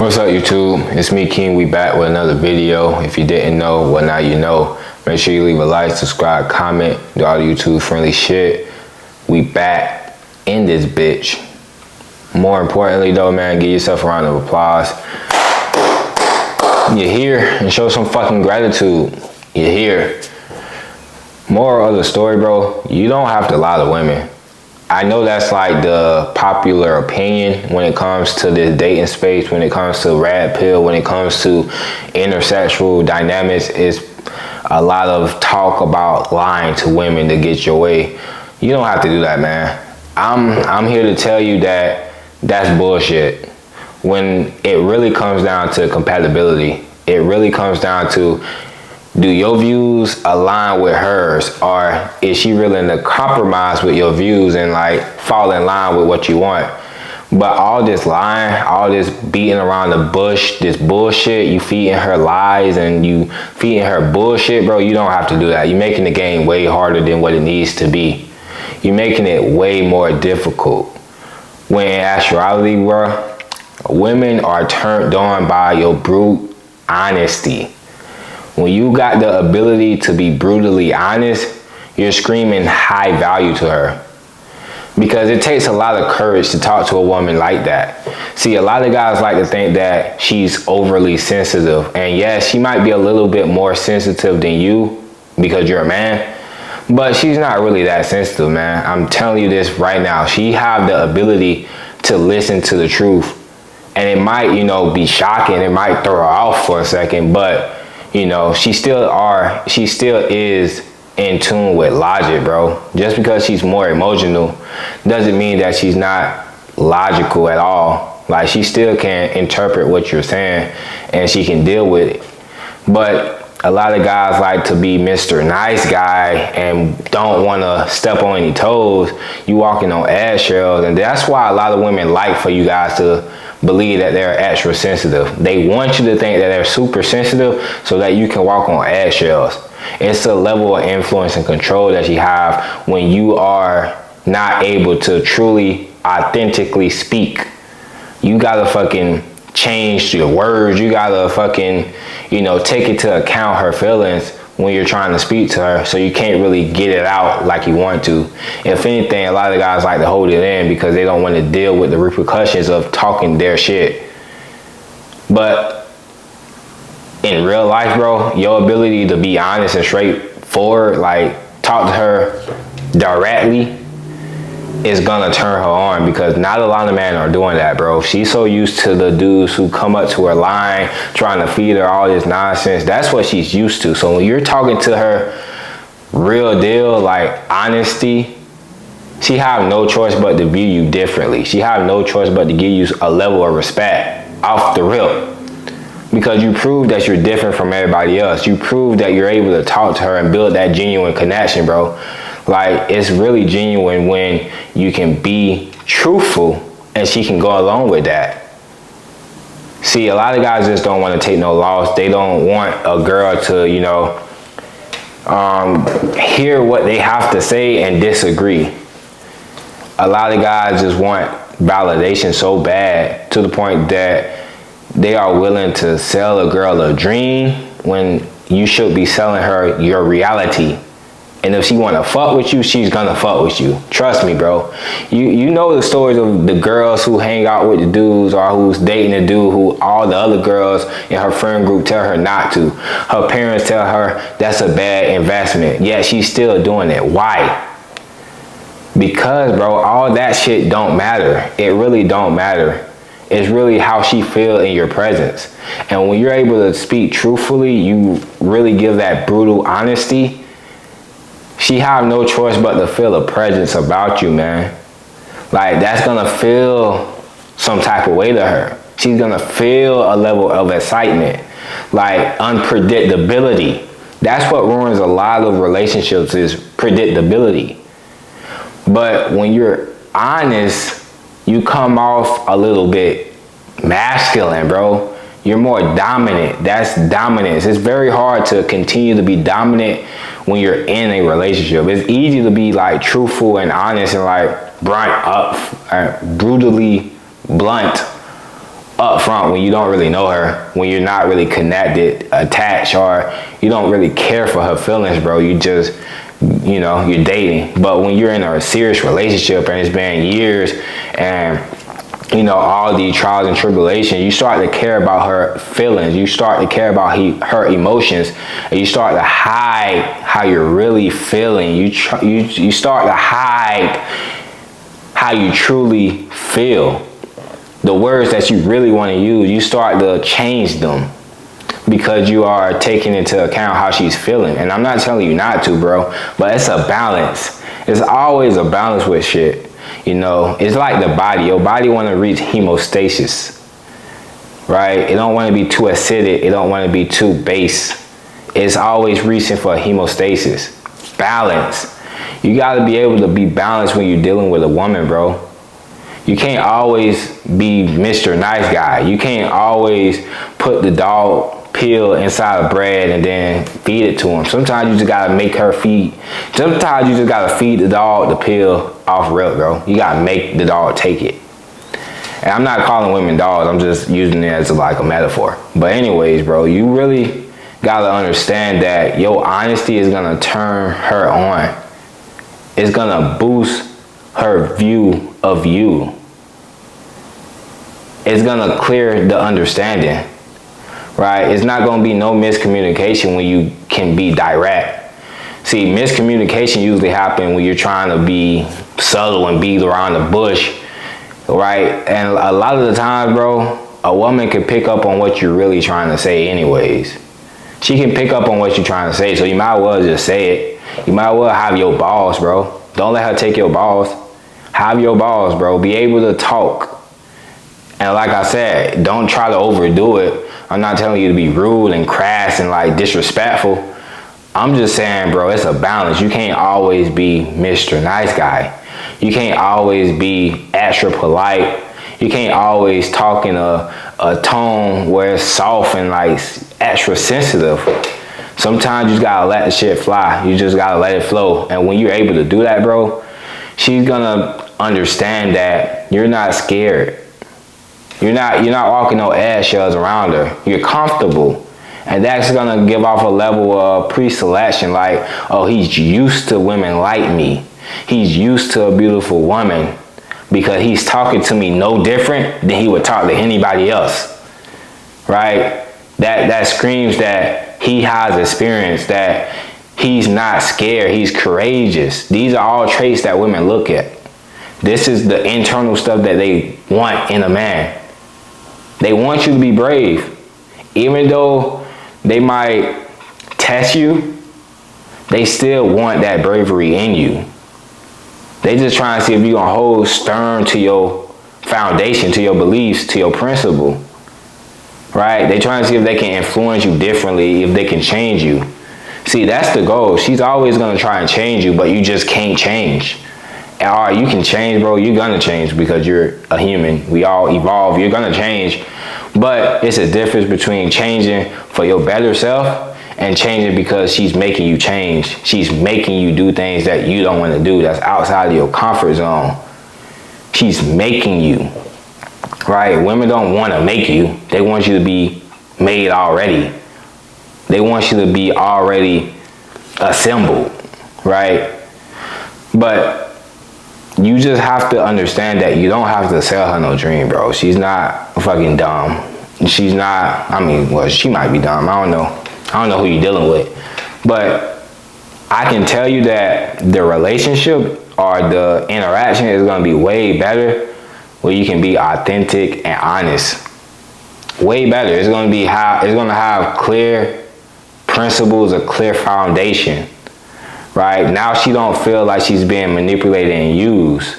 What's up, YouTube? It's me, King. We back with another video. If you didn't know, well, now you know. Make sure you leave a like, subscribe, comment, do all the YouTube friendly shit. We back in this bitch. More importantly though, man, give yourself a round of applause. You're here and show some fucking gratitude. You're here. Moral of the story, bro, you don't have to lie to women. I know that's like the popular opinion when it comes to this dating space, when it comes to red pill, when it comes to intersexual dynamics. It's a lot of talk about lying to women to get your way. You don't have to do that, man. I'm here to tell you that that's bullshit. When it really comes down to compatibility, it really comes down to, do your views align with hers, or is she willing to compromise with your views and like fall in line with what you want? But all this lying, all this beating around the bush, this bullshit, you feeding her lies and you feeding her bullshit, bro, you don't have to do that. You're making the game way harder than what it needs to be. You're making it way more difficult. When in actuality, bro, women are turned on by your brute honesty. When you got the ability to be brutally honest, you're screaming high value to her. Because it takes a lot of courage to talk to a woman like that. See, a lot of guys like to think that she's overly sensitive. And yes, she might be a little bit more sensitive than you because you're a man. But she's not really that sensitive, man. I'm telling you this right now. She have the ability to listen to the truth. And it might, be shocking. It might throw her off for a second, but she still is in tune with logic, bro. Just because she's more emotional doesn't mean that she's not logical at all. Like, she still can interpret what you're saying and she can deal with it. But a lot of guys like to be Mr. Nice Guy and don't want to step on any toes. You walking on eggshells, and that's why a lot of women like for you guys to believe that they're extra sensitive. They want you to think that they're super sensitive so that you can walk on eggshells. It's a level of influence and control that you have when you are not able to truly, authentically speak. You gotta fucking change your words. You gotta fucking, take into account her feelings when you're trying to speak to her, so you can't really get it out like you want to. If anything, a lot of guys like to hold it in because they don't want to deal with the repercussions of talking their shit. But in real life, bro, your ability to be honest and straightforward, like talk to her directly, is gonna turn her on, because not a lot of men are doing that, bro. She's so used to the dudes who come up to her line trying to feed her all this nonsense. That's what she's used to. So when you're talking to her real deal, like honesty, she have no choice but to view you differently. She have no choice but to give you a level of respect off the rip, because you prove that you're different from everybody else. You prove that you're able to talk to her and build that genuine connection, bro. Like, it's really genuine when you can be truthful and she can go along with that. See, a lot of guys just don't want to take no loss. They don't want a girl to, hear what they have to say and disagree. A lot of guys just want validation so bad to the point that they are willing to sell a girl a dream when you should be selling her your reality. And if she want to fuck with you, she's gonna fuck with you. Trust me, bro. You know the stories of the girls who hang out with the dudes, or who's dating a dude who all the other girls in her friend group tell her not to. Her parents tell her that's a bad investment, yet she's still doing it. Why? Because, bro, all that shit don't matter. It really don't matter. It's really how she feel in your presence. And when you're able to speak truthfully, you really give that brutal honesty, she have no choice but to feel a presence about you, man. Like, that's gonna feel some type of way to her. She's gonna feel a level of excitement, like unpredictability. That's what ruins a lot of relationships, is predictability. But when you're honest, you come off a little bit masculine, bro. You're more dominant. That's dominance. It's very hard to continue to be dominant when you're in a relationship. It's easy to be like truthful and honest and like brutally blunt up front when you don't really know her, when you're not really connected, attached, or you don't really care for her feelings, bro. You just, you're dating. But when you're in a serious relationship and it's been years and all the trials and tribulations, you start to care about her feelings. You start to care about her emotions, and you start to hide how you're really feeling. You start to hide how you truly feel. The words that you really want to use, you start to change them because you are taking into account how she's feeling. And I'm not telling you not to, bro, but it's a balance. It's always a balance with shit. It's like the body. Your body want to reach hemostasis, right? It don't want to be too acidic. It don't want to be too base. It's always reaching for hemostasis. Balance. You got to be able to be balanced when you're dealing with a woman, bro. You can't always be Mr. Nice Guy. You can't always put the dog pill inside of bread and then feed it to him. Sometimes you just gotta make her feed. Sometimes you just gotta feed the dog the pill off rip, bro. You gotta make the dog take it. And I'm not calling women dogs. I'm just using it as like a metaphor. But anyways, bro, you really gotta understand that your honesty is gonna turn her on. It's gonna boost her view of you. It's gonna clear the understanding, right? It's not gonna be no miscommunication when you can be direct. See, miscommunication usually happens when you're trying to be subtle and beat around the bush, right? And a lot of the times, bro, a woman can pick up on what you're really trying to say anyways. She can pick up on what you're trying to say, so you might as well just say it. You might as well have your balls, bro. Don't let her take your balls. Have your balls, bro. Be able to talk. And like I said, don't try to overdo it. I'm not telling you to be rude and crass and like disrespectful. I'm just saying, bro, it's a balance. You can't always be Mr. Nice Guy. You can't always be extra polite. You can't always talk in a tone where it's soft and like extra sensitive. Sometimes you just gotta let the shit fly. You just gotta let it flow. And when you're able to do that, bro, she's gonna understand that you're not scared. You're not walking no eggshells around her. You're comfortable. And that's gonna give off a level of pre-selection, like, oh, he's used to women like me. He's used to a beautiful woman because he's talking to me no different than he would talk to anybody else, right? That screams that he has experience, that he's not scared, he's courageous. These are all traits that women look at. This is the internal stuff that they want in a man. They want you to be brave. Even though they might test you, they still want that bravery in you. They just trying to see if you're going to hold stern to your foundation, to your beliefs, to your principle. Right? They trying to see if they can influence you differently, if they can change you. See, that's the goal. She's always going to try and change you, but you just can't change. All right, you can change, bro. You're going to change because you're a human. We all evolve. You're going to change. But it's a difference between changing for your better self and changing because she's making you change. She's making you do things that you don't want to do. That's outside of your comfort zone. She's making you. Right? Women don't want to make you. They want you to be made already. They want you to be already assembled. Right? But you just have to understand that you don't have to sell her no dream, bro. She's not fucking dumb. She's not, well, she might be dumb. I don't know who you're dealing with. But I can tell you that the relationship or the interaction is going to be way better where you can be authentic and honest. Way better. It's going to have clear principles, a clear foundation. Right? Now she don't feel like she's being manipulated and used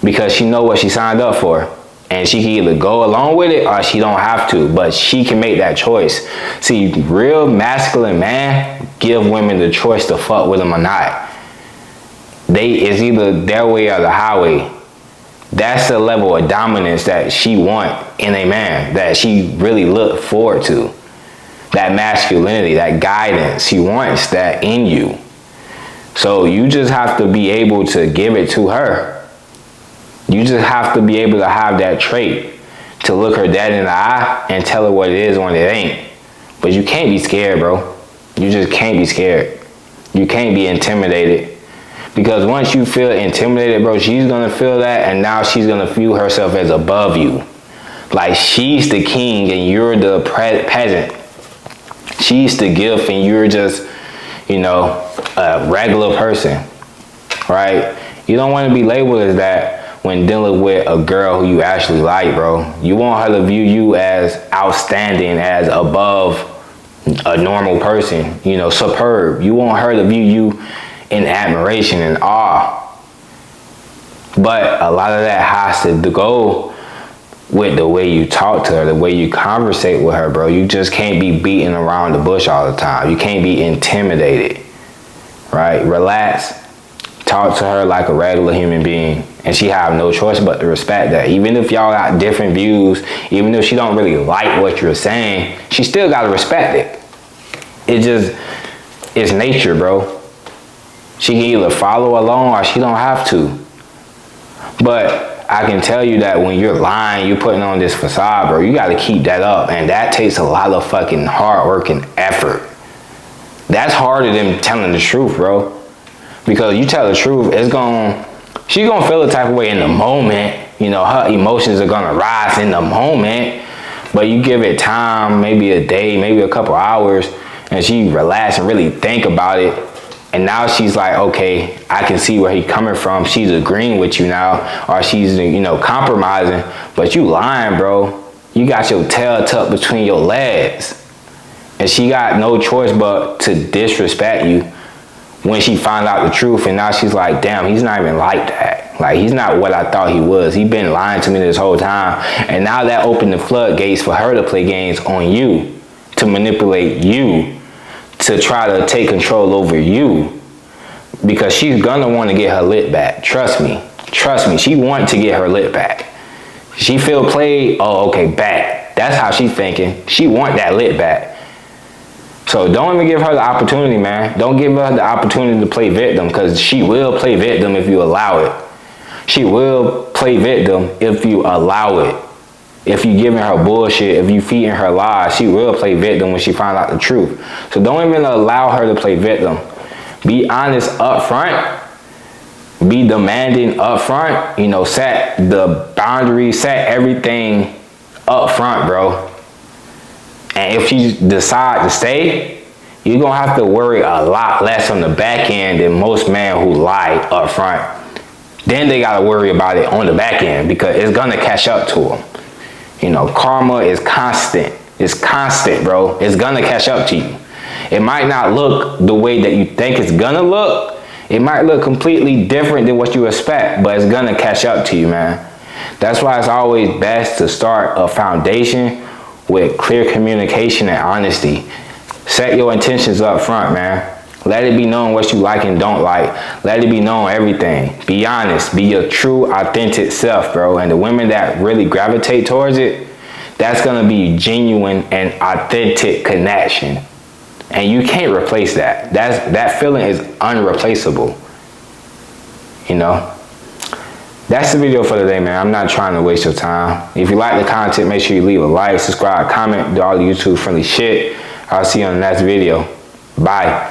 because she know what she signed up for. And she can either go along with it or she don't have to, but she can make that choice. See, real masculine man give women the choice to fuck with them or not. It's either their way or the highway. That's the level of dominance that she want in a man, that she really look forward to. That masculinity, that guidance, she wants that in you. So you just have to be able to give it to her. You just have to be able to have that trait. to look her dead in the eye and tell her what it is when it ain't. But you can't be scared, bro. You just can't be scared. You can't be intimidated. Because once you feel intimidated, bro, she's gonna feel that, and now she's gonna view herself as above you. Like she's the king and you're the peasant. She's the gift and you're just, you know, a regular person, right? You don't want to be labeled as that when dealing with a girl who you actually like, bro. You want her to view you as outstanding, as above a normal person, you know, superb. You want her to view you in admiration and awe. But a lot of that has to go with the way you talk to her, the way you conversate with her, bro. You just can't be beating around the bush all the time. You can't be intimidated, right? Relax. Talk to her like a regular human being, and she have no choice but to respect that. Even if y'all got different views, even if she don't really like what you're saying, she still gotta respect it. It's nature, bro. She can either follow along or she don't have to. But I can tell you that when you're lying, you're putting on this facade, bro, you gotta keep that up, and that takes a lot of fucking hard work and effort. That's harder than telling the truth, bro. Because you tell the truth, she's gonna feel a type of way in the moment. You know, her emotions are gonna rise in the moment. But you give it time, maybe a day, maybe a couple hours, and she relax and really think about it. And now she's like, okay, I can see where he's coming from. She's agreeing with you now, or she's, you know, compromising. But you lying, bro. You got your tail tucked between your legs. And she got no choice but to disrespect you when she found out the truth. And now she's like, damn, he's not even like that. Like, he's not what I thought he was. He's been lying to me this whole time. And now that opened the floodgates for her to play games on you, to manipulate you, to try to take control over you. Because she's gonna want to get her lit back. Trust me. Trust me. She wants to get her lit back. She feel played. Oh, okay, back. That's how she's thinking. She want that lit back. So don't even give her the opportunity, man. Don't give her the opportunity to play victim, because she will play victim if you allow it. She will play victim if you allow it. If you giving her bullshit, if you feeding her lies, she will play victim when she find out the truth. So don't even allow her to play victim. Be honest up front. Be demanding up front. You know, set the boundaries, set everything up front, bro. And if you decide to stay, you're gonna have to worry a lot less on the back end than most men who lie up front. Then they gotta worry about it on the back end, because it's gonna catch up to them. You know, karma is constant. It's constant, bro. It's gonna catch up to you. It might not look the way that you think it's gonna look. It might look completely different than what you expect, but it's gonna catch up to you, man. That's why it's always best to start a foundation with clear communication and honesty. Set your intentions up front, man. Let it be known what you like and don't like. Let it be known everything. Be honest. Be your true, authentic self, bro. And the women that really gravitate towards it, that's gonna be genuine and authentic connection. And you can't replace that. That feeling is unreplaceable. You know? That's the video for today, man. I'm not trying to waste your time. If you like the content, make sure you leave a like, subscribe, comment, do all the YouTube friendly shit. I'll see you on the next video. Bye.